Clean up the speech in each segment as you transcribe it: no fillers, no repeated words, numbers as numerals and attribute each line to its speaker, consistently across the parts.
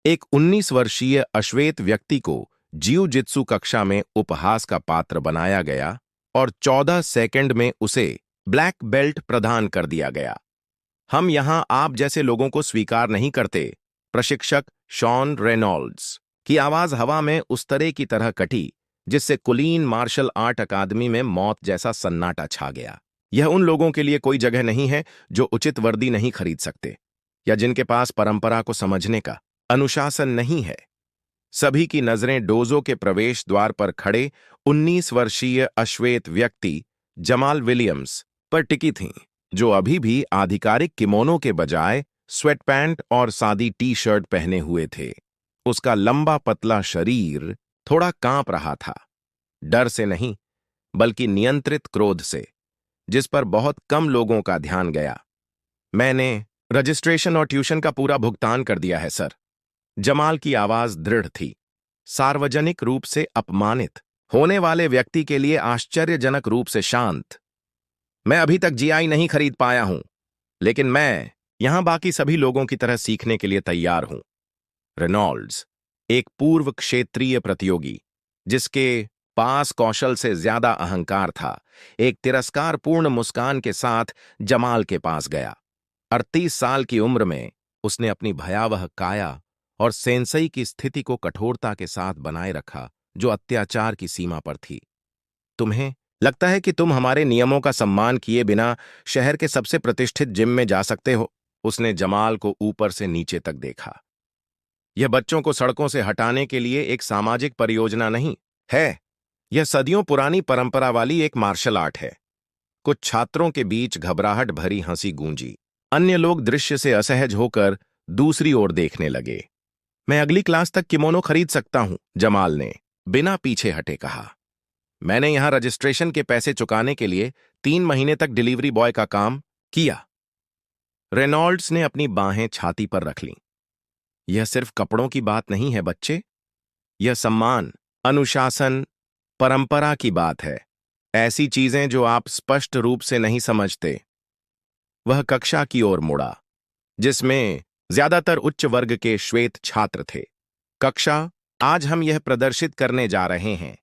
Speaker 1: एक 19 वर्षीय अश्वेत व्यक्ति को जिऊ जित्सु कक्षा में उपहास का पात्र बनाया गया और 14 सेकंड में उसे ब्लैक बेल्ट प्रदान कर दिया गया। हम यहां आप जैसे लोगों को स्वीकार नहीं करते। प्रशिक्षक शॉन रेनॉल्ड्स की आवाज हवा में उस तरह की तरह कटी जिससे कुलीन मार्शल आर्ट अकादमी में मौत जैसा सन्नाटा छा गया। यह उन लोगों के लिए कोई जगह नहीं है जो उचित वर्दी नहीं खरीद सकते या जिनके पास परंपरा को समझने का अनुशासन नहीं है। सभी की नजरें डोजो के प्रवेश द्वार पर खड़े 19 वर्षीय अश्वेत व्यक्ति जमाल विलियम्स पर टिकी थीं, जो अभी भी आधिकारिक किमोनो के बजाय स्वेटपैंट और सादी टी शर्ट पहने हुए थे। उसका लंबा पतला शरीर थोड़ा कांप रहा था, डर से नहीं बल्कि नियंत्रित क्रोध से, जिस पर बहुत कम लोगों का ध्यान गया। मैंने रजिस्ट्रेशन और ट्यूशन का पूरा भुगतान कर दिया है सर। जमाल की आवाज दृढ़ थी, सार्वजनिक रूप से अपमानित होने वाले व्यक्ति के लिए आश्चर्यजनक रूप से शांत। मैं अभी तक जीआई नहीं खरीद पाया हूं, लेकिन मैं यहां बाकी सभी लोगों की तरह सीखने के लिए तैयार हूं। रेनॉल्ड्स, एक पूर्व क्षेत्रीय प्रतियोगी जिसके पास कौशल से ज्यादा अहंकार था, एक तिरस्कारपूर्ण मुस्कान के साथ जमाल के पास गया। 38 साल की उम्र में उसने अपनी भयावह काया और सेंसई की स्थिति को कठोरता के साथ बनाए रखा, जो अत्याचार की सीमा पर थी। तुम्हें लगता है कि तुम हमारे नियमों का सम्मान किए बिना शहर के सबसे प्रतिष्ठित जिम में जा सकते हो? उसने जमाल को ऊपर से नीचे तक देखा। यह बच्चों को सड़कों से हटाने के लिए एक सामाजिक परियोजना नहीं है, यह सदियों पुरानी परंपरा वाली एक मार्शल आर्ट है। कुछ छात्रों के बीच घबराहट भरी हंसी गूंजी। अन्य लोग दृश्य से असहज होकर दूसरी ओर देखने लगे। मैं अगली क्लास तक किमोनो खरीद सकता हूं, जमाल ने बिना पीछे हटे कहा। मैंने यहां रजिस्ट्रेशन के पैसे चुकाने के लिए 3 महीने तक डिलीवरी बॉय का काम किया। रेनॉल्ड्स ने अपनी बाहें छाती पर रख लीं। यह सिर्फ कपड़ों की बात नहीं है बच्चे, यह सम्मान, अनुशासन, परंपरा की बात है। ऐसी चीजें जो आप स्पष्ट रूप से नहीं समझते। वह कक्षा की ओर मुड़ा, जिसमें ज्यादातर उच्च वर्ग के श्वेत छात्र थे। कक्षा, आज हम यह प्रदर्शित करने जा रहे हैं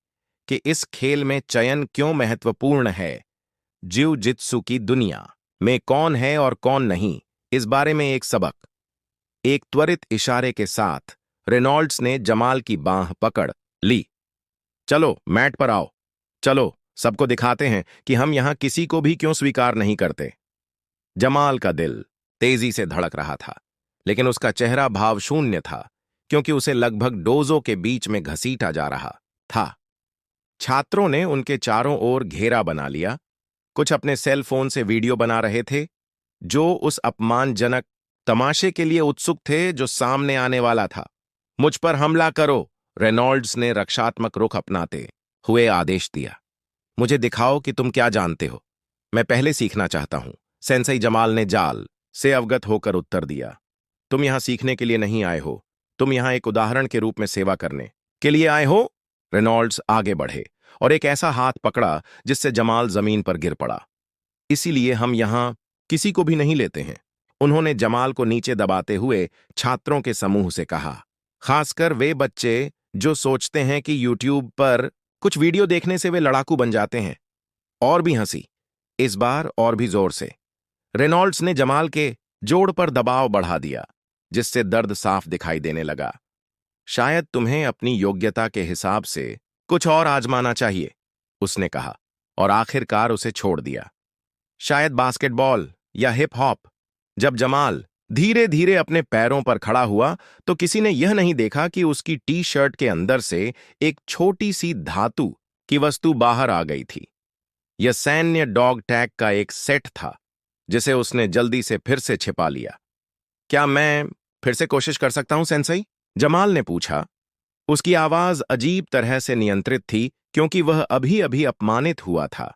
Speaker 1: कि इस खेल में चयन क्यों महत्वपूर्ण है। जिऊ जित्सु की दुनिया में कौन है और कौन नहीं, इस बारे में एक सबक। एक त्वरित इशारे के साथ रेनॉल्ड्स ने जमाल की बांह पकड़ ली। चलो मैट पर आओ, चलो सबको दिखाते हैं कि हम यहां किसी को भी क्यों स्वीकार नहीं करते। जमाल का दिल तेजी से धड़क रहा था, लेकिन उसका चेहरा भावशून्य था, क्योंकि उसे लगभग डोजों के बीच में घसीटा जा रहा था। छात्रों ने उनके चारों ओर घेरा बना लिया। कुछ अपने सेल फोन से वीडियो बना रहे थे, जो उस अपमानजनक तमाशे के लिए उत्सुक थे जो सामने आने वाला था। मुझ पर हमला करो, रेनॉल्ड्स ने रक्षात्मक रुख अपनाते हुए आदेश दिया। मुझे दिखाओ कि तुम क्या जानते हो। मैं पहले सीखना चाहता हूं, सेंसई जमाल ने जाल से अवगत होकर उत्तर दिया। तुम यहां सीखने के लिए नहीं आए हो, तुम यहां एक उदाहरण के रूप में सेवा करने के लिए आए हो। रेनॉल्ड्स आगे बढ़े और एक ऐसा हाथ पकड़ा जिससे जमाल जमीन पर गिर पड़ा। इसीलिए हम यहां किसी को भी नहीं लेते हैं, उन्होंने जमाल को नीचे दबाते हुए छात्रों के समूह से कहा। खासकर वे बच्चे जो सोचते हैं कि यूट्यूब पर कुछ वीडियो देखने से वे लड़ाकू बन जाते हैं। और भी हंसी, इस बार और भी जोर से। रेनॉल्ड्स ने जमाल के जोड़ पर दबाव बढ़ा दिया, जिससे दर्द साफ दिखाई देने लगा। शायद तुम्हें अपनी योग्यता के हिसाब से कुछ और आजमाना चाहिए, उसने कहा, और आखिरकार उसे छोड़ दिया। शायद बास्केटबॉल या हिप हॉप। जब जमाल धीरे धीरे अपने पैरों पर खड़ा हुआ तो किसी ने यह नहीं देखा कि उसकी टी शर्ट के अंदर से एक छोटी सी धातु की वस्तु बाहर आ गई थी। यह सैन्य डॉग टैग का एक सेट था, जिसे उसने जल्दी से फिर से छिपा लिया। क्या मैं फिर से कोशिश कर सकता हूं सेंसई? जमाल ने पूछा। उसकी आवाज अजीब तरह से नियंत्रित थी, क्योंकि वह अभी अभी अपमानित हुआ था।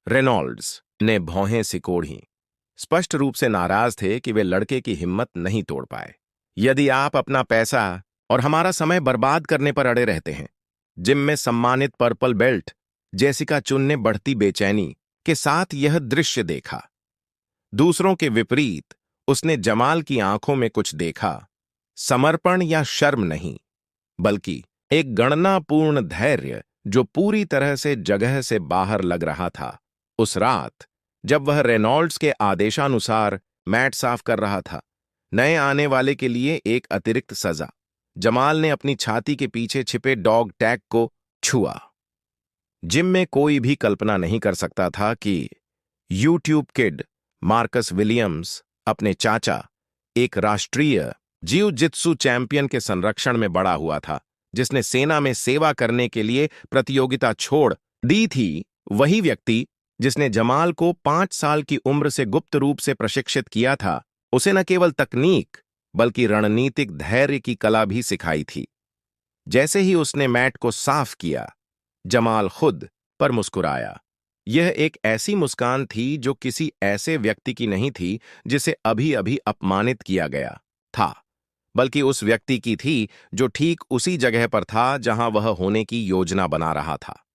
Speaker 1: रेनॉल्ड्स ने भौहें सिकोड़ी, स्पष्ट रूप से नाराज थे कि वे लड़के की हिम्मत नहीं तोड़ पाए। यदि आप अपना पैसा और हमारा समय बर्बाद करने पर अड़े रहते हैं। जिम में सम्मानित पर्पल बेल्ट जेसिका चुन ने बढ़ती बेचैनी के साथ यह दृश्य देखा। दूसरों के विपरीत उसने जमाल की आंखों में कुछ देखा समर्पण या शर्म नहीं, बल्कि एक गणनापूर्ण धैर्य जो पूरी तरह से जगह से बाहर लग रहा था। उस रात जब वह रेनॉल्ड्स के आदेशानुसार मैट साफ कर रहा था, नए आने वाले के लिए एक अतिरिक्त सजा, जमाल ने अपनी छाती के पीछे छिपे डॉग टैग को छुआ। जिम में कोई भी कल्पना नहीं कर सकता था कि यूट्यूब किड मार्कस विलियम्स अपने चाचा, एक राष्ट्रीय जिउ-जित्सु चैंपियन के संरक्षण में बड़ा हुआ था, जिसने सेना में सेवा करने के लिए प्रतियोगिता छोड़ दी थी। वही व्यक्ति जिसने जमाल को 5 साल की उम्र से गुप्त रूप से प्रशिक्षित किया था, उसे न केवल तकनीक बल्कि रणनीतिक धैर्य की कला भी सिखाई थी। जैसे ही उसने मैट को साफ किया, जमाल खुद पर मुस्कुराया। यह एक ऐसी मुस्कान थी जो किसी ऐसे व्यक्ति की नहीं थी जिसे अभी-अभी अपमानित किया गया था, बल्कि उस व्यक्ति की थी जो ठीक उसी जगह पर था जहां वह होने की योजना बना रहा था।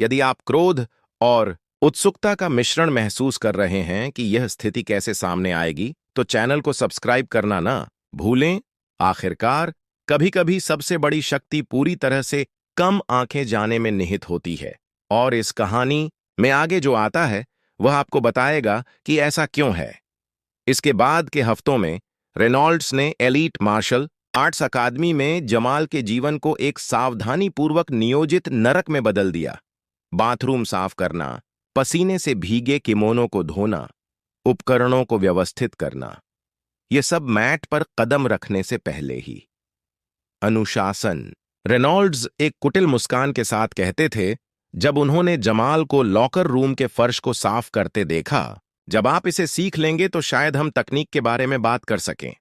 Speaker 1: यदि आप क्रोध और उत्सुकता का मिश्रण महसूस कर रहे हैं कि यह स्थिति कैसे सामने आएगी, तो चैनल को सब्सक्राइब करना ना भूलें। आखिरकार, कभी-कभी सबसे बड़ी शक्ति पूरी तरह से कम आंखें जाने में निहित होती है, और इस कहानी में आगे जो आता है वह आपको बताएगा कि ऐसा क्यों है। इसके बाद के हफ्तों में रेनॉल्ड्स ने एलीट मार्शल आर्ट्स अकादमी में जमाल के जीवन को एक सावधानीपूर्वक नियोजित नरक में बदल दिया। बाथरूम साफ करना, पसीने से भीगे किमोनो को धोना, उपकरणों को व्यवस्थित करना, ये सब मैट पर कदम रखने से पहले ही। अनुशासन। रेनॉल्ड्स एक कुटिल मुस्कान के साथ कहते थे जब उन्होंने जमाल को लॉकर रूम के फर्श को साफ करते देखा, जब आप इसे सीख लेंगे तो शायद हम तकनीक के बारे में बात कर सकें।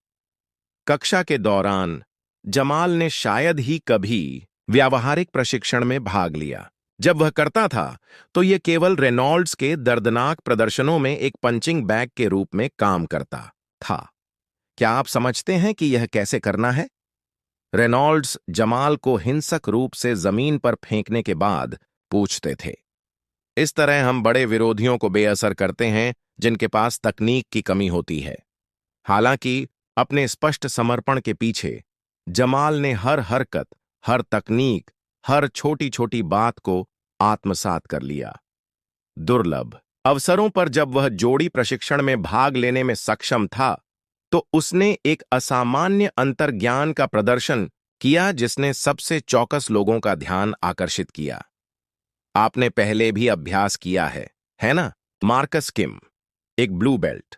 Speaker 1: कक्षा के दौरान जमाल ने शायद ही कभी व्यावहारिक प्रशिक्षण में भाग लिया। जब वह करता था तो यह केवल रेनॉल्ड्स के दर्दनाक प्रदर्शनों में एक पंचिंग बैग के रूप में काम करता था। क्या आप समझते हैं कि यह कैसे करना है? रेनॉल्ड्स जमाल को हिंसक रूप से जमीन पर फेंकने के बाद पूछते थे। इस तरह हम बड़े विरोधियों को बेअसर करते हैं जिनके पास तकनीक की कमी होती है। हालांकि अपने स्पष्ट समर्पण के पीछे जमाल ने हर हरकत, हर तकनीक, हर छोटी-छोटी बात को आत्मसात कर लिया। दुर्लभ अवसरों पर जब वह जोड़ी प्रशिक्षण में भाग लेने में सक्षम था, तो उसने एक असामान्य अंतर्ज्ञान का प्रदर्शन किया जिसने सबसे चौकस लोगों का ध्यान आकर्षित किया। आपने पहले भी अभ्यास किया है ना? मार्कस किम, एक ब्लू बेल्ट,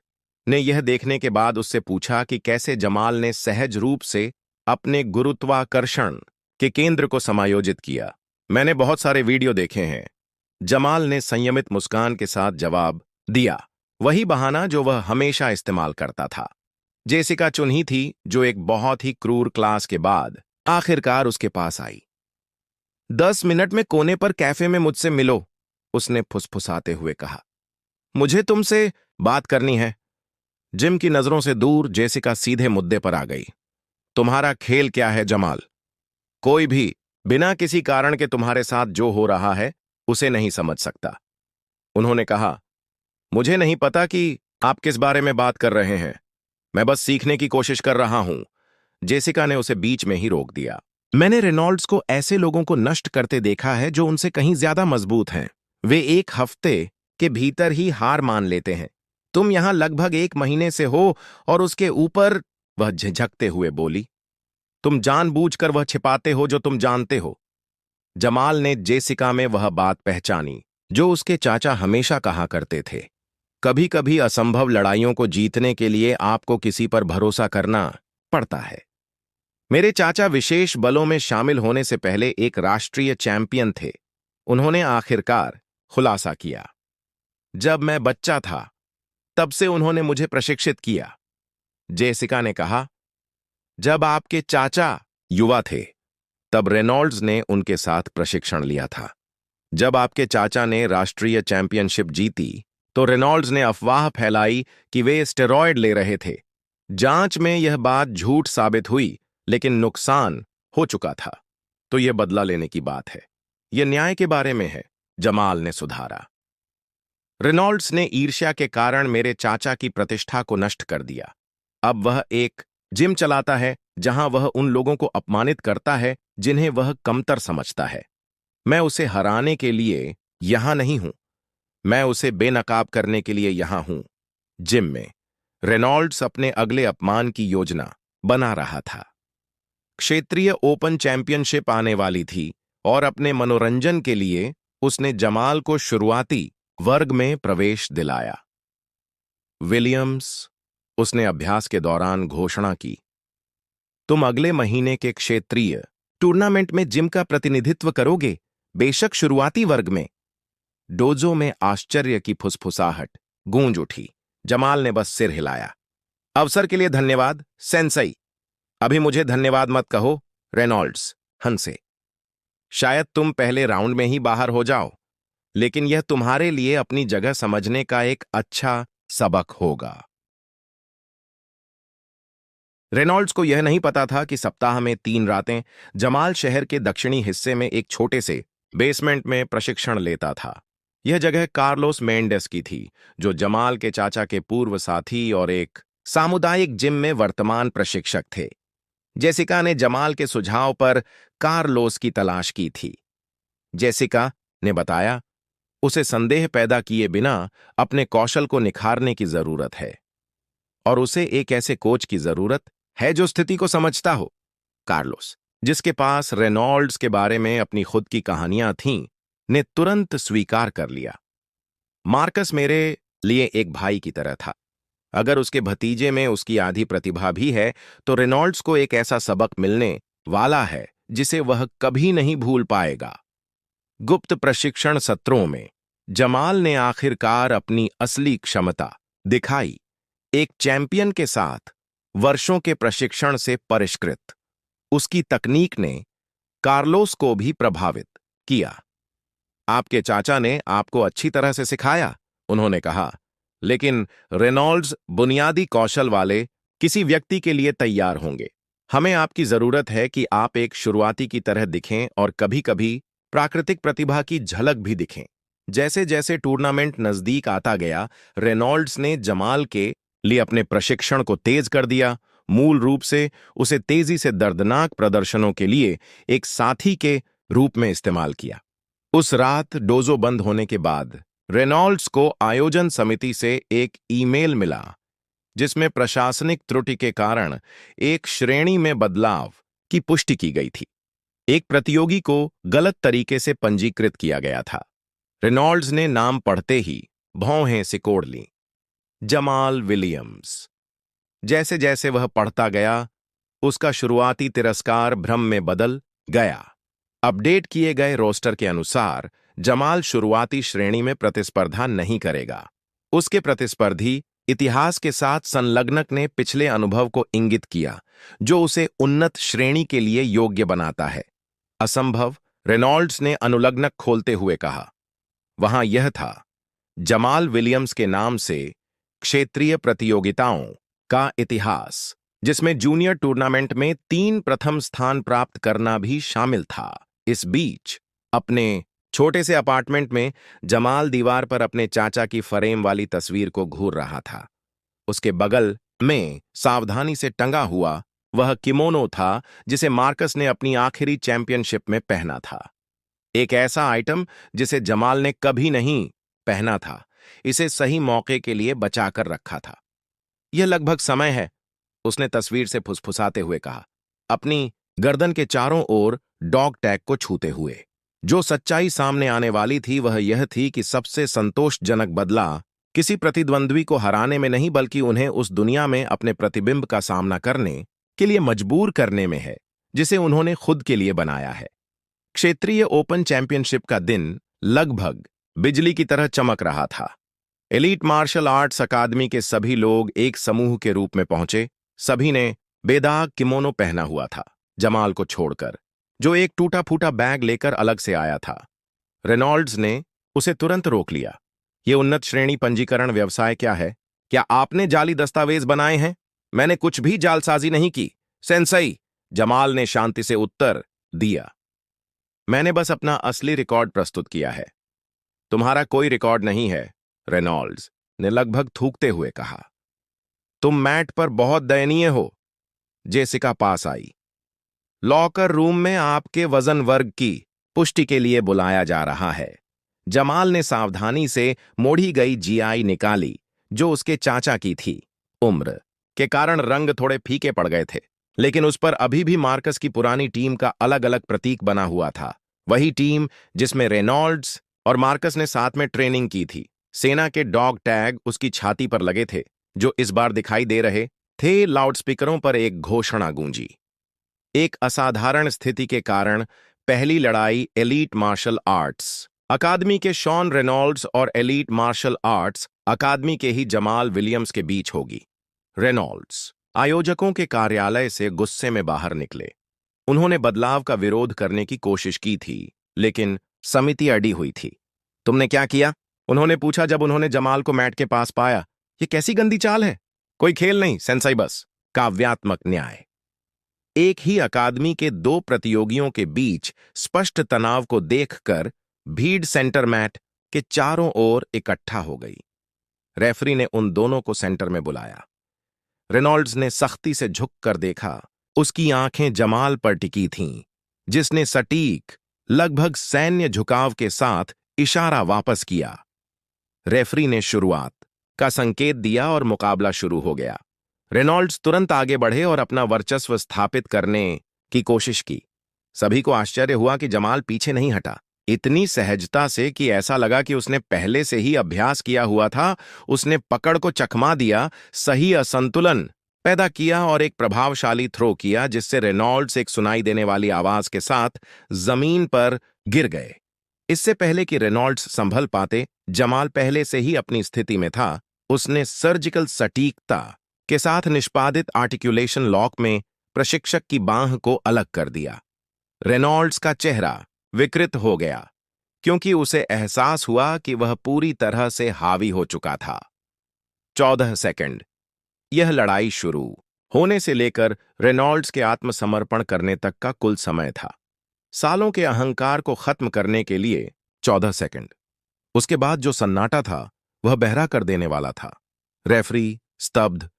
Speaker 1: ने यह देखने के बाद उससे पूछा कि कैसे जमाल ने सहज रूप से अपने गुरुत्वाकर्षण के केंद्र को समायोजित किया। मैंने बहुत सारे वीडियो देखे हैं, जमाल ने संयमित मुस्कान के साथ जवाब दिया, वही बहाना जो वह हमेशा इस्तेमाल करता था। जेसिका चुन्ही थी जो एक बहुत ही क्रूर क्लास के बाद आखिरकार उसके पास आई। 10 मिनट में कोने पर कैफे में मुझसे मिलो, उसने फुसफुसाते हुए कहा। मुझे तुमसे बात करनी है। जिम की नजरों से दूर जेसिका सीधे मुद्दे पर आ गई। तुम्हारा खेल क्या है जमाल? कोई भी बिना किसी कारण के तुम्हारे साथ जो हो रहा है उसे नहीं समझ सकता। उन्होंने कहा, मुझे नहीं पता कि आप किस बारे में बात कर रहे हैं, मैं बस सीखने की कोशिश कर रहा हूं। जेसिका ने उसे बीच में ही रोक दिया। मैंने रेनॉल्ड्स को ऐसे लोगों को नष्ट करते देखा है जो उनसे कहीं ज्यादा मजबूत हैं। वे एक हफ्ते के भीतर ही हार मान लेते हैं। तुम यहां लगभग 1 महीने से हो और उसके ऊपर, वह झिझकते हुए बोली, तुम जानबूझकर वह छिपाते हो जो तुम जानते हो। जमाल ने जेसिका में वह बात पहचानी जो उसके चाचा हमेशा कहा करते थे, कभी-कभी असंभव लड़ाइयों को जीतने के लिए आपको किसी पर भरोसा करना पड़ता है। मेरे चाचा विशेष बलों में शामिल होने से पहले एक राष्ट्रीय चैंपियन थे, उन्होंने आखिरकार खुलासा किया। जब मैं बच्चा था तब से उन्होंने मुझे प्रशिक्षित किया। जेसिका ने कहा, जब आपके चाचा युवा थे तब रेनॉल्ड्स ने उनके साथ प्रशिक्षण लिया था। जब आपके चाचा ने राष्ट्रीय चैंपियनशिप जीती तो रेनॉल्ड्स ने अफवाह फैलाई कि वे स्टेरॉयड ले रहे थे। जांच में यह बात झूठ साबित हुई, लेकिन नुकसान हो चुका था, तो यह बदला लेने की बात है। यह न्याय के बारे में है, जमाल ने सुधारा। रेनॉल्ड्स ने ईर्ष्या के कारण मेरे चाचा की प्रतिष्ठा को नष्ट कर दिया। अब वह एक जिम चलाता है जहां वह उन लोगों को अपमानित करता है जिन्हें वह कमतर समझता है। मैं उसे हराने के लिए यहां नहीं हूं, मैं उसे बेनकाब करने के लिए यहां हूं। जिम में रेनॉल्ड्स अपने अगले अपमान की योजना बना रहा था। क्षेत्रीय ओपन चैंपियनशिप आने वाली थी और अपने मनोरंजन के लिए उसने जमाल को शुरुआती वर्ग में प्रवेश दिलाया। विलियम्स, उसने अभ्यास के दौरान घोषणा की, तुम अगले महीने के क्षेत्रीय टूर्नामेंट में जिम का प्रतिनिधित्व करोगे, बेशक शुरुआती वर्ग में। डोजो में आश्चर्य की फुसफुसाहट गूंज उठी। जमाल ने बस सिर हिलाया। अवसर के लिए धन्यवाद सेंसई। अभी मुझे धन्यवाद मत कहो, रेनॉल्ड्स हंसे। शायद तुम पहले राउंड में ही बाहर हो जाओ, लेकिन यह तुम्हारे लिए अपनी जगह समझने का एक अच्छा सबक होगा। रेनॉल्ड्स को यह नहीं पता था कि सप्ताह में 3 रातें जमाल शहर के दक्षिणी हिस्से में एक छोटे से बेसमेंट में प्रशिक्षण लेता था। यह जगह कार्लोस मेंडेस की थी, जो जमाल के चाचा के पूर्व साथी और एक सामुदायिक जिम में वर्तमान प्रशिक्षक थे। जेसिका ने जमाल के सुझाव पर कार्लोस की तलाश की थी। जेसिका ने बताया, उसे संदेह पैदा किए बिना अपने कौशल को निखारने की जरूरत है और उसे एक ऐसे कोच की जरूरत है जो स्थिति को समझता हो। कार्लोस, जिसके पास रेनॉल्ड्स के बारे में अपनी खुद की कहानियां थीं, ने तुरंत स्वीकार कर लिया। मार्कस मेरे लिए एक भाई की तरह था। अगर उसके भतीजे में उसकी आधी प्रतिभा भी है, तो रेनॉल्ड्स को एक ऐसा सबक मिलने वाला है जिसे वह कभी नहीं भूल पाएगा। गुप्त प्रशिक्षण सत्रों में जमाल ने आखिरकार अपनी असली क्षमता दिखाई, एक चैंपियन के साथ वर्षों के प्रशिक्षण से परिष्कृत। उसकी तकनीक ने कार्लोस को भी प्रभावित किया। आपके चाचा ने आपको अच्छी तरह से सिखाया, उन्होंने कहा, लेकिन रेनॉल्ड्स बुनियादी कौशल वाले किसी व्यक्ति के लिए तैयार होंगे। हमें आपकी जरूरत है कि आप एक शुरुआती की तरह दिखें और कभी-कभी प्राकृतिक प्रतिभा की झलक भी दिखें। जैसे जैसे टूर्नामेंट नजदीक आता गया, रेनॉल्ड्स ने जमाल के लिए अपने प्रशिक्षण को तेज कर दिया, मूल रूप से उसे तेजी से दर्दनाक प्रदर्शनों के लिए एक साथी के रूप में इस्तेमाल किया। उस रात डोजो बंद होने के बाद रेनॉल्ड्स को आयोजन समिति से एक ईमेल मिला, जिसमें प्रशासनिक त्रुटि के कारण एक श्रेणी में बदलाव की पुष्टि की गई थी। एक प्रतियोगी को गलत तरीके से पंजीकृत किया गया था। रेनॉल्ड्स ने नाम पढ़ते ही भौहें सिकोड़ लीं। जमाल विलियम्स। जैसे जैसे वह पढ़ता गया, उसका शुरुआती तिरस्कार भ्रम में बदल गया। अपडेट किए गए रोस्टर के अनुसार जमाल शुरुआती श्रेणी में प्रतिस्पर्धा नहीं करेगा। उसके प्रतिस्पर्धी इतिहास के साथ संलग्नक ने पिछले अनुभव को इंगित किया, जो उसे उन्नत श्रेणी के लिए योग्य बनाता है। असंभव, रेनॉल्ड्स ने अनुलग्नक खोलते हुए कहा। वहां यह था, जमाल विलियम्स के नाम से क्षेत्रीय प्रतियोगिताओं का इतिहास, जिसमें जूनियर टूर्नामेंट में 3 प्रथम स्थान प्राप्त करना भी शामिल था। इस बीच अपने छोटे से अपार्टमेंट में जमाल दीवार पर अपने चाचा की फ्रेम वाली तस्वीर को घूर रहा था। उसके बगल में सावधानी से टंगा हुआ वह किमोनो था जिसे मार्कस ने अपनी आखिरी चैंपियनशिप में पहना था। एक ऐसा आइटम जिसे जमाल ने कभी नहीं पहना था, इसे सही मौके के लिए बचाकर रखा था। यह लगभग समय है, उसने तस्वीर से फुसफुसाते हुए कहा, अपनी गर्दन के चारों ओर डॉग टैग को छूते हुए। जो सच्चाई सामने आने वाली थी वह यह थी कि सबसे संतोषजनक बदला किसी प्रतिद्वंद्वी को हराने में नहीं, बल्कि उन्हें उस दुनिया में अपने प्रतिबिंब का सामना करने के लिए मजबूर करने में है जिसे उन्होंने खुद के लिए बनाया है। क्षेत्रीय ओपन चैंपियनशिप का दिन लगभग बिजली की तरह चमक रहा था। एलीट मार्शल आर्ट्स अकादमी के सभी लोग एक समूह के रूप में पहुंचे। सभी ने बेदाग किमोनो पहना हुआ था, जमाल को छोड़कर, जो एक टूटा फूटा बैग लेकर अलग से आया था। रेनॉल्ड्स ने उसे तुरंत रोक लिया। यह उन्नत श्रेणी पंजीकरण व्यवसाय क्या है? क्या आपने जाली दस्तावेज बनाए हैं? मैंने कुछ भी जालसाजी नहीं की, सेंसई, जमाल ने शांति से उत्तर दिया। मैंने बस अपना असली रिकॉर्ड प्रस्तुत किया है। तुम्हारा कोई रिकॉर्ड नहीं है, रेनॉल्ड्स ने लगभग थूकते हुए कहा। तुम मैट पर बहुत दयनीय हो। जेसिका पास आई। लॉकर रूम में आपके वजन वर्ग की पुष्टि के लिए बुलाया जा रहा है। जमाल ने सावधानी से मोड़ी गई जीआई निकाली, जो उसके चाचा की थी। उम्र के कारण रंग थोड़े फीके पड़ गए थे, लेकिन उस पर अभी भी मार्कस की पुरानी टीम का अलग अलग प्रतीक बना हुआ था। वही टीम जिसमें रेनॉल्ड्स और मार्कस ने साथ में ट्रेनिंग की थी। सेना के डॉग टैग उसकी छाती पर लगे थे, जो इस बार दिखाई दे रहे थे। लाउडस्पीकरों पर एक घोषणा गूंजी। एक असाधारण स्थिति के कारण पहली लड़ाई एलीट मार्शल आर्ट्स अकादमी के शॉन रेनॉल्ड्स और एलीट मार्शल आर्ट्स अकादमी के ही जमाल विलियम्स के बीच होगी। रेनॉल्ड्स आयोजकों के कार्यालय से गुस्से में बाहर निकले। उन्होंने बदलाव का विरोध करने की कोशिश की थी, लेकिन समिति अड़ी हुई थी। तुमने क्या किया? उन्होंने पूछा जब उन्होंने जमाल को मैट के पास पाया। ये कैसी गंदी चाल है? कोई खेल नहीं सेंसाई, बस काव्यात्मक न्याय। एक ही अकादमी के दो प्रतियोगियों के बीच स्पष्ट तनाव को देखकर भीड़ सेंटर मैट के चारों ओर इकट्ठा हो गई। रेफरी ने उन दोनों को सेंटर में बुलाया। रेनॉल्ड्स ने सख्ती से झुककर देखा। उसकी आंखें जमाल पर टिकी थीं, जिसने सटीक, लगभग सैन्य झुकाव के साथ इशारा वापस किया। रेफरी ने शुरुआत का संकेत दिया और मुकाबला शुरू हो गया। रेनॉल्ड्स तुरंत आगे बढ़े और अपना वर्चस्व स्थापित करने की कोशिश की। सभी को आश्चर्य हुआ कि जमाल पीछे नहीं हटा, इतनी सहजता से कि ऐसा लगा कि उसने पहले से ही अभ्यास किया हुआ था। उसने पकड़ को चकमा दिया, सही असंतुलन पैदा किया और एक प्रभावशाली थ्रो किया, जिससे रेनॉल्ड्स एक सुनाई देने वाली आवाज के साथ जमीन पर गिर गए। इससे पहले कि रेनॉल्ड्स संभल पाते, जमाल पहले से ही अपनी स्थिति में था। उसने सर्जिकल सटीकता के साथ निष्पादित आर्टिकुलेशन लॉक में प्रशिक्षक की बांह को अलग कर दिया। रेनॉल्ड्स का चेहरा विकृत हो गया, क्योंकि उसे एहसास हुआ कि वह पूरी तरह से हावी हो चुका था। 14 सेकंड। यह लड़ाई शुरू होने से लेकर रेनॉल्ड्स के आत्मसमर्पण करने तक का कुल समय था। सालों के अहंकार को खत्म करने के लिए 14 सेकंड। उसके बाद जो सन्नाटा था वह बहरा कर देने वाला था। रेफरी स्तब्ध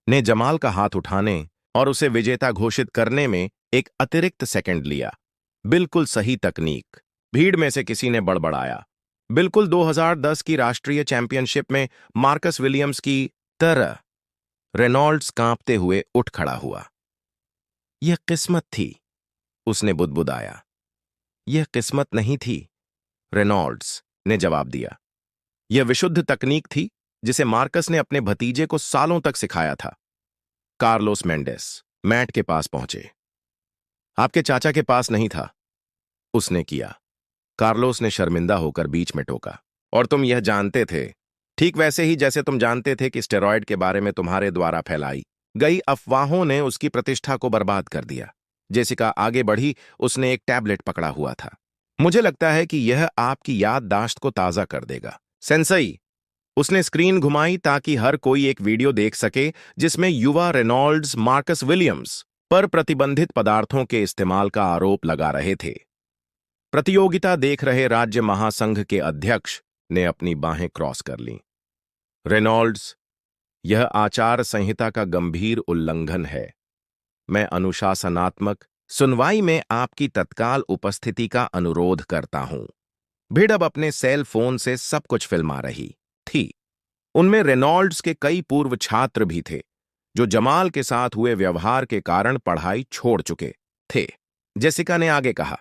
Speaker 1: ने जमाल का हाथ उठाने और उसे विजेता घोषित करने में एक अतिरिक्त सेकंड लिया। बिल्कुल सही तकनीक, भीड़ में से किसी ने बड़बड़ाया। बिल्कुल 2010 की राष्ट्रीय चैंपियनशिप में मार्कस विलियम्स की तरह। रेनॉल्ड्स कांपते हुए उठ खड़ा हुआ। यह किस्मत थी, उसने बुदबुदाया। यह किस्मत नहीं थी, रेनॉल्ड्स ने जवाब दिया। यह विशुद्ध तकनीक थी, जिसे मार्कस ने अपने भतीजे को सालों तक सिखाया था। कार्लोस मेंडेस मैट के पास पहुंचे। आपके चाचा के पास नहीं था, उसने किया। कार्लोस ने शर्मिंदा होकर बीच में टोका। और तुम यह जानते थे, ठीक वैसे ही जैसे तुम जानते थे कि स्टेरॉयड के बारे में तुम्हारे द्वारा फैलाई गई अफवाहों ने उसकी प्रतिष्ठा को बर्बाद कर दिया। जेसिका आगे बढ़ी। उसने एक टैबलेट पकड़ा हुआ था। मुझे लगता है कि यह आपकी याददाश्त को ताजा कर देगा सेंसई। उसने स्क्रीन घुमाई ताकि हर कोई एक वीडियो देख सके, जिसमें युवा रेनॉल्ड्स मार्कस विलियम्स पर प्रतिबंधित पदार्थों के इस्तेमाल का आरोप लगा रहे थे। प्रतियोगिता देख रहे राज्य महासंघ के अध्यक्ष ने अपनी बाहें क्रॉस कर लीं। रेनॉल्ड्स, यह आचार संहिता का गंभीर उल्लंघन है। मैं अनुशासनात्मक सुनवाई में आपकी तत्काल उपस्थिति का अनुरोध करता हूं। भीड़ अब अपने सेल फोन से सब कुछ फिल्मा रही थी। उनमें रेनॉल्ड्स के कई पूर्व छात्र भी थे, जो जमाल के साथ हुए व्यवहार के कारण पढ़ाई छोड़ चुके थे। जेसिका ने आगे कहा,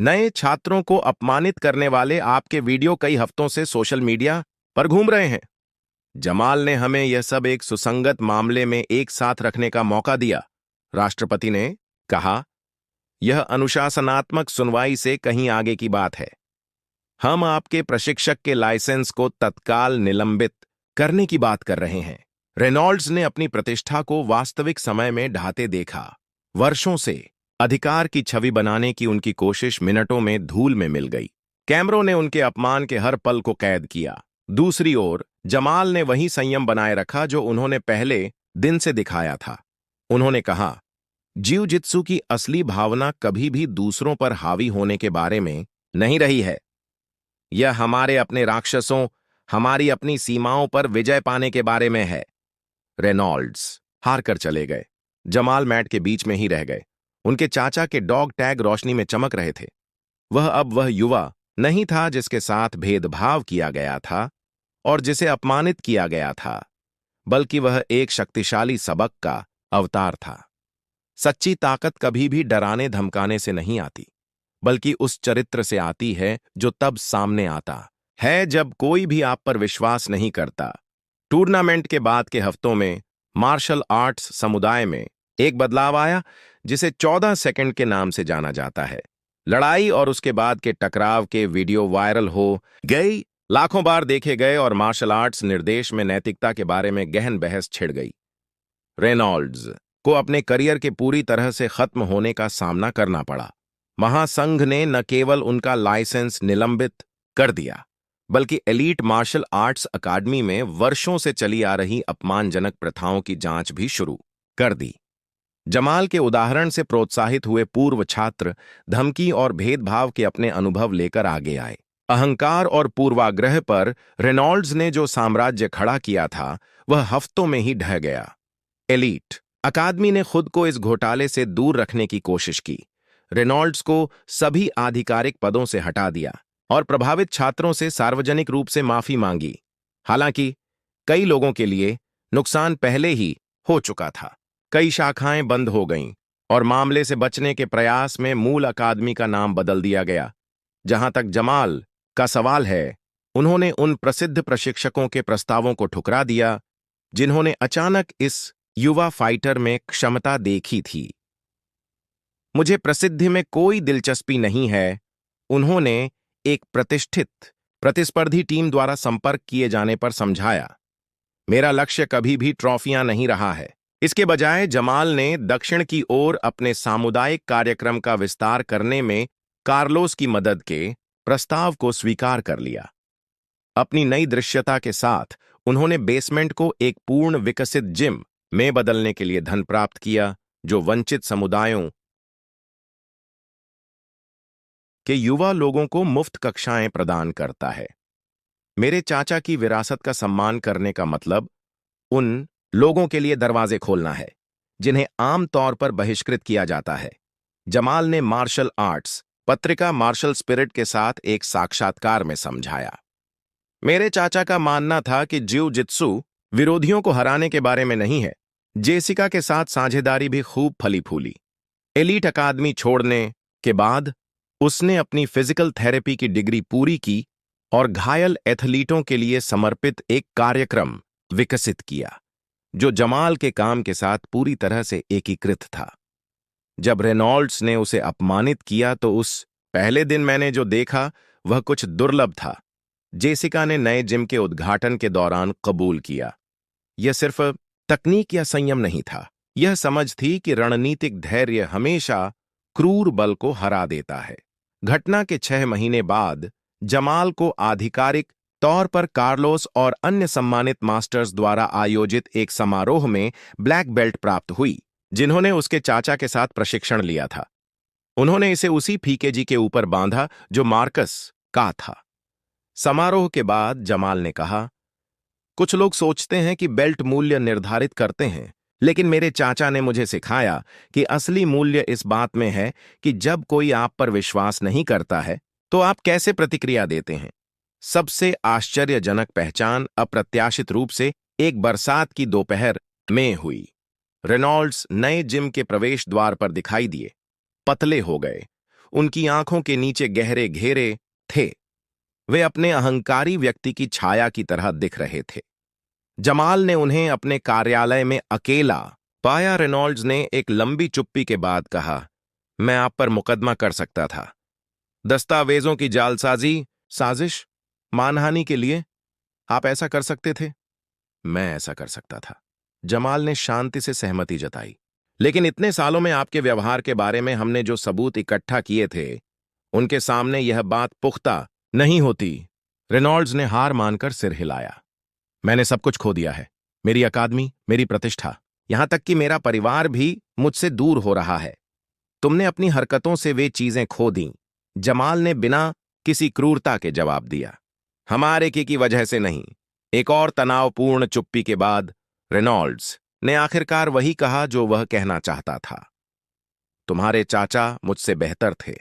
Speaker 1: नए छात्रों को अपमानित करने वाले आपके वीडियो कई हफ्तों से सोशल मीडिया पर घूम रहे हैं। जमाल ने हमें यह सब एक सुसंगत मामले में एक साथ रखने का मौका दिया, राष्ट्रपति ने कहा। यह अनुशासनात्मक सुनवाई से कहीं आगे की बात है। हम आपके प्रशिक्षक के लाइसेंस को तत्काल निलंबित करने की बात कर रहे हैं। रेनॉल्ड्स ने अपनी प्रतिष्ठा को वास्तविक समय में ढाते देखा। वर्षों से अधिकार की छवि बनाने की उनकी कोशिश मिनटों में धूल में मिल गई। कैमरों ने उनके अपमान के हर पल को कैद किया। दूसरी ओर जमाल ने वही संयम बनाए रखा जो उन्होंने पहले दिन से दिखाया था। उन्होंने कहा, जिउ-जित्सु की असली भावना कभी भी दूसरों पर हावी होने के बारे में नहीं रही है। यह हमारे अपने राक्षसों, हमारी अपनी सीमाओं पर विजय पाने के बारे में है। रेनॉल्ड्स हार कर चले गए। जमाल मैट के बीच में ही रह गए। उनके चाचा के डॉग टैग रोशनी में चमक रहे थे। अब वह युवा नहीं था जिसके साथ भेदभाव किया गया था और जिसे अपमानित किया गया था, बल्कि वह एक शक्तिशाली सबक का अवतार था। सच्ची ताकत कभी भी डराने धमकाने से नहीं आती, बल्कि उस चरित्र से आती है जो तब सामने आता है जब कोई भी आप पर विश्वास नहीं करता। टूर्नामेंट के बाद के हफ्तों में मार्शल आर्ट्स समुदाय में एक बदलाव आया जिसे 14 सेकंड के नाम से जाना जाता है। लड़ाई और उसके बाद के टकराव के वीडियो वायरल हो गई, लाखों बार देखे गए और मार्शल आर्ट्स निर्देश में नैतिकता के बारे में गहन बहस छिड़ गई। रेनॉल्ड्स को अपने करियर के पूरी तरह से खत्म होने का सामना करना पड़ा। महासंघ ने न केवल उनका लाइसेंस निलंबित कर दिया, बल्कि एलीट मार्शल आर्ट्स अकादमी में वर्षों से चली आ रही अपमानजनक प्रथाओं की जांच भी शुरू कर दी। जमाल के उदाहरण से प्रोत्साहित हुए पूर्व छात्र धमकी और भेदभाव के अपने अनुभव लेकर आगे आए। अहंकार और पूर्वाग्रह पर रेनॉल्ड्स ने जो साम्राज्य खड़ा किया था वह हफ्तों में ही ढह गया। एलीट अकादमी ने खुद को इस घोटाले से दूर रखने की कोशिश की। रेनॉल्ड्स को सभी आधिकारिक पदों से हटा दिया और प्रभावित छात्रों से सार्वजनिक रूप से माफी मांगी। हालांकि कई लोगों के लिए नुकसान पहले ही हो चुका था। कई शाखाएं बंद हो गईं और मामले से बचने के प्रयास में मूल अकादमी का नाम बदल दिया गया। जहां तक जमाल का सवाल है, उन्होंने उन प्रसिद्ध प्रशिक्षकों के प्रस्तावों को ठुकरा दिया जिन्होंने अचानक इस युवा फाइटर में क्षमता देखी थी। मुझे प्रसिद्धि में कोई दिलचस्पी नहीं है, उन्होंने एक प्रतिष्ठित प्रतिस्पर्धी टीम द्वारा संपर्क किए जाने पर समझाया। मेरा लक्ष्य कभी भी ट्रॉफियां नहीं रहा है। इसके बजाय जमाल ने दक्षिण की ओर अपने सामुदायिक कार्यक्रम का विस्तार करने में कार्लोस की मदद के प्रस्ताव को स्वीकार कर लिया। अपनी नई दृश्यता के साथ उन्होंने बेसमेंट को एक पूर्ण विकसित जिम में बदलने के लिए धन प्राप्त किया, जो वंचित समुदायों के युवा लोगों को मुफ्त कक्षाएं प्रदान करता है। मेरे चाचा की विरासत का सम्मान करने का मतलब उन लोगों के लिए दरवाजे खोलना है जिन्हें आम तौर पर बहिष्कृत किया जाता है। जमाल ने मार्शल आर्ट्स पत्रिका मार्शल स्पिरिट के साथ एक साक्षात्कार में समझाया। मेरे चाचा का मानना था कि जिउ जित्सु विरोधियों को हराने के बारे में नहीं है। जेसिका के साथ साझेदारी भी खूब फली फूली। एलीट अकादमी छोड़ने के बाद उसने अपनी फिजिकल थेरेपी की डिग्री पूरी की और घायल एथलीटों के लिए समर्पित एक कार्यक्रम विकसित किया, जो जमाल के काम के साथ पूरी तरह से एकीकृत था। जब रेनॉल्ड्स ने उसे अपमानित किया तो उस पहले दिन मैंने जो देखा वह कुछ दुर्लभ था। जेसिका ने नए जिम के उद्घाटन के दौरान कबूल किया। यह सिर्फ तकनीक या संयम नहीं था, यह समझ थी कि रणनीतिक धैर्य हमेशा क्रूर बल को हरा देता है। घटना के 6 महीने बाद जमाल को आधिकारिक तौर पर कार्लोस और अन्य सम्मानित मास्टर्स द्वारा आयोजित एक समारोह में ब्लैक बेल्ट प्राप्त हुई, जिन्होंने उसके चाचा के साथ प्रशिक्षण लिया था। उन्होंने इसे उसी पीकेजी के ऊपर बांधा जो मार्कस का था। समारोह के बाद जमाल ने कहा, कुछ लोग सोचते हैं कि बेल्ट मूल्य निर्धारित करते हैं, लेकिन मेरे चाचा ने मुझे सिखाया कि असली मूल्य इस बात में है कि जब कोई आप पर विश्वास नहीं करता है तो आप कैसे प्रतिक्रिया देते हैं। सबसे आश्चर्यजनक पहचान अप्रत्याशित रूप से एक बरसात की दोपहर में हुई। रेनॉल्ड्स नए जिम के प्रवेश द्वार पर दिखाई दिए। पतले हो गए, उनकी आंखों के नीचे गहरे घेरे थे। वे अपने अहंकारी व्यक्ति की छाया की तरह दिख रहे थे। जमाल ने उन्हें अपने कार्यालय में अकेला पाया। रेनॉल्ड्स ने एक लंबी चुप्पी के बाद कहा, मैं आप पर मुकदमा कर सकता था। दस्तावेजों की जालसाजी, साजिश, मानहानि के लिए आप ऐसा कर सकते थे। मैं ऐसा कर सकता था। जमाल ने शांति से सहमति जताई। लेकिन इतने सालों में आपके व्यवहार के बारे में हमने जो सबूत इकट्ठा किए थे, उनके सामने यह बात पुख्ता नहीं होती। रेनॉल्ड्स ने हार मानकर सिर हिलाया। मैंने सब कुछ खो दिया है, मेरी अकादमी, मेरी प्रतिष्ठा, यहां तक कि मेरा परिवार भी मुझसे दूर हो रहा है। तुमने अपनी हरकतों से वे चीजें खो दी। जमाल ने बिना किसी क्रूरता के जवाब दिया, हमारे की वजह से नहीं। एक और तनावपूर्ण चुप्पी के बाद रेनॉल्ड्स ने आखिरकार वही कहा जो वह कहना चाहता था। तुम्हारे चाचा मुझसे बेहतर थे।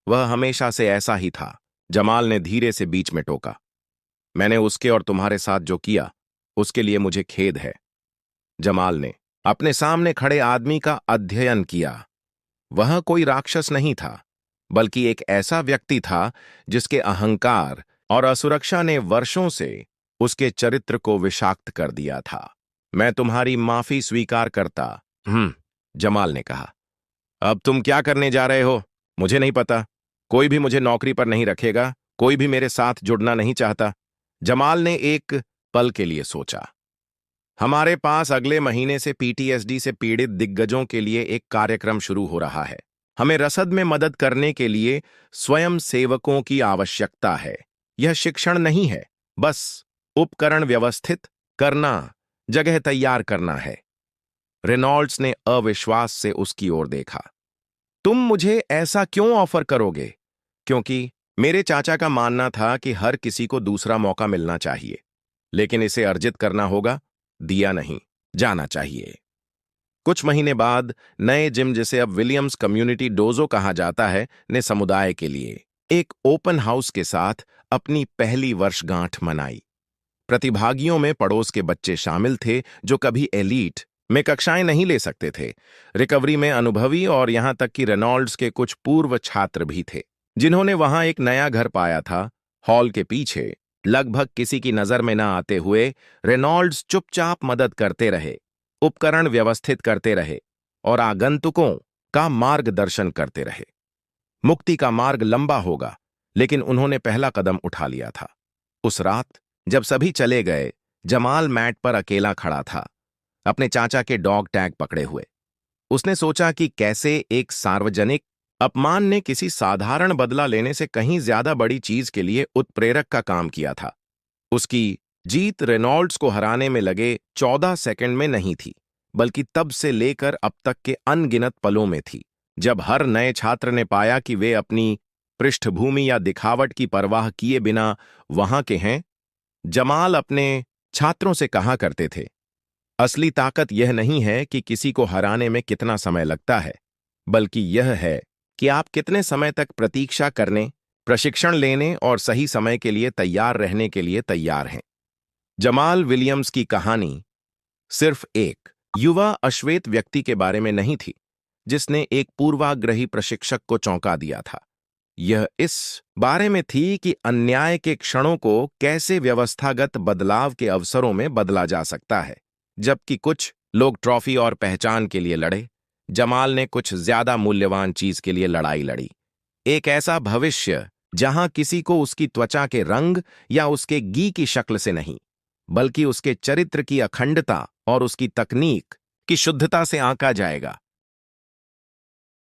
Speaker 1: वह हमेशा से ऐसा ही था, जमाल ने धीरे से बीच में टोका। मैंने उसके और तुम्हारे साथ जो किया, उसके लिए मुझे खेद है। जमाल ने अपने सामने खड़े आदमी का अध्ययन किया। वह कोई राक्षस नहीं था, बल्कि एक ऐसा व्यक्ति था जिसके अहंकार और असुरक्षा ने वर्षों से उसके चरित्र को विषाक्त कर दिया था। मैं तुम्हारी माफी स्वीकार करता। जमाल ने कहा। अब तुम क्या करने जा रहे हो? मुझे नहीं पता। कोई भी मुझे नौकरी पर नहीं रखेगा, कोई भी मेरे साथ जुड़ना नहीं चाहता। जमाल ने एक पल के लिए सोचा। हमारे पास अगले महीने से पीटीएसडी से पीड़ित दिग्गजों के लिए एक कार्यक्रम शुरू हो रहा है। हमें रसद में मदद करने के लिए स्वयं सेवकों की आवश्यकता है। यह शिक्षण नहीं है, बस उपकरण व्यवस्थित करना, जगह तैयार करना है। रेनॉल्ड्स ने अविश्वास से उसकी ओर देखा। तुम मुझे ऐसा क्यों ऑफर करोगे? क्योंकि मेरे चाचा का मानना था कि हर किसी को दूसरा मौका मिलना चाहिए, लेकिन इसे अर्जित करना होगा, दिया नहीं जाना चाहिए। कुछ महीने बाद नए जिम, जिसे अब विलियम्स कम्युनिटी डोजो कहा जाता है, ने समुदाय के लिए एक ओपन हाउस के साथ अपनी पहली वर्षगांठ मनाई। प्रतिभागियों में पड़ोस के बच्चे शामिल थे जो कभी एलीट में कक्षाएं नहीं ले सकते थे। रिकवरी में अनुभवी और यहां तक कि रेनॉल्ड्स के कुछ पूर्व छात्र भी थे, जिन्होंने वहां एक नया घर पाया था। हॉल के पीछे लगभग किसी की नजर में न आते हुए रेनॉल्ड्स चुपचाप मदद करते रहे, उपकरण व्यवस्थित करते रहे और आगंतुकों का मार्गदर्शन करते रहे। मुक्ति का मार्ग लंबा होगा, लेकिन उन्होंने पहला कदम उठा लिया था। उस रात जब सभी चले गए, जमाल मैट पर अकेला खड़ा था, अपने चाचा के डॉग टैग पकड़े हुए। उसने सोचा कि कैसे एक सार्वजनिक अपमान ने किसी साधारण बदला लेने से कहीं ज्यादा बड़ी चीज के लिए उत्प्रेरक का काम किया था। उसकी जीत रेनॉल्ड्स को हराने में लगे 14 सेकंड में नहीं थी, बल्कि तब से लेकर अब तक के अनगिनत पलों में थी, जब हर नए छात्र ने पाया कि वे अपनी पृष्ठभूमि या दिखावट की परवाह किए बिना वहां के हैं। जमाल अपने छात्रों से कहा करते थे, असली ताकत यह नहीं है कि किसी को हराने में कितना समय लगता है, बल्कि यह है कि आप कितने समय तक प्रतीक्षा करने, प्रशिक्षण लेने और सही समय के लिए तैयार रहने के लिए तैयार हैं। जमाल विलियम्स की कहानी सिर्फ एक युवा अश्वेत व्यक्ति के बारे में नहीं थी जिसने एक पूर्वाग्रही प्रशिक्षक को चौंका दिया था। यह इस बारे में थी कि अन्याय के क्षणों को कैसे व्यवस्थागत बदलाव के अवसरों में बदला जा सकता है। जबकि कुछ लोग ट्रॉफी और पहचान के लिए लड़े, जमाल ने कुछ ज्यादा मूल्यवान चीज के लिए लड़ाई लड़ी। एक ऐसा भविष्य जहां किसी को उसकी त्वचा के रंग या उसके गी की शक्ल से नहीं, बल्कि उसके चरित्र की अखंडता और उसकी तकनीक की शुद्धता से आंका जाएगा।